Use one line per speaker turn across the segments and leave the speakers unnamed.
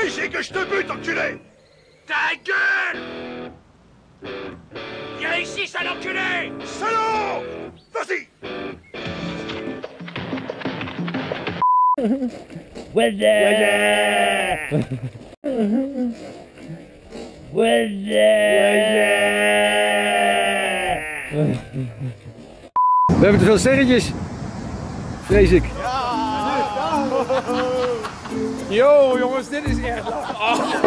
Viens ici que je te bute, enculé! Ta gueule! Viens ici, sale enculé! Salaud! Vas-y!
We hebben te veel serretjes. Vrees ik.
Yo jongens, dit is echt lachen.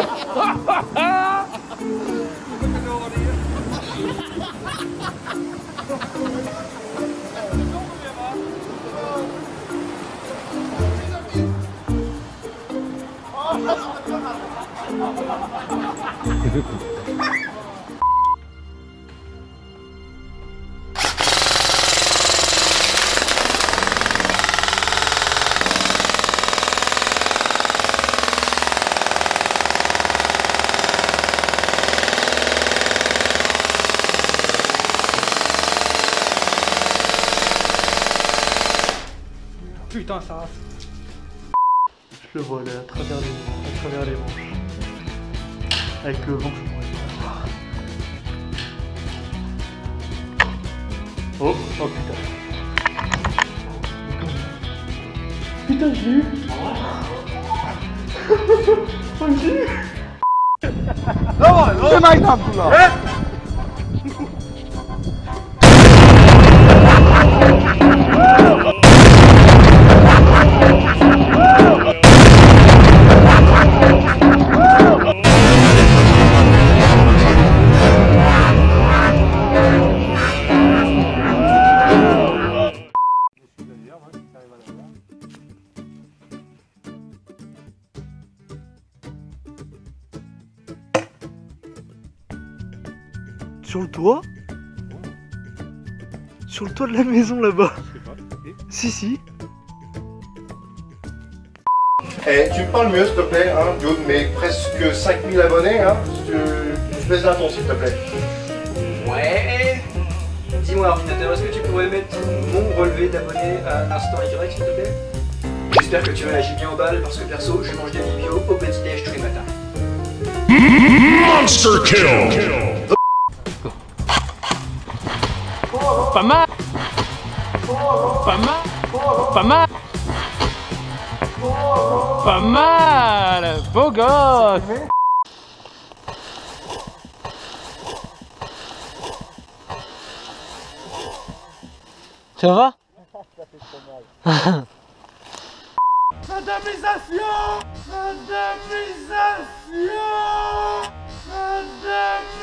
Putain, ça rase.
Je le vois là, à travers les manches. Avec le vent, je pourrais pas voir. Oh, oh putain. Putain, je l'ai eu. Oh, je l'ai eu.
C'est Magnum, là.
Sur le toit? Sur le toit de la maison là-bas? Si.
Eh, tu me parles mieux s'il te plaît, hein, Dude, mais presque 5000 abonnés, hein, tu fais un ton s'il te plaît.
Ouais. Dis-moi ordinateur, est-ce que tu pourrais mettre mon relevé d'abonnés à l'instant Y s'il te plaît? J'espère que tu réagis bien au bal parce que perso, je mange des bibios au petit déj tous les matins.
Monster kill!
Pas mal. Pas mal. Pas mal. Pas mal. Beau gosse. Ça va?
Madamisation! Madamisation! Madamisation!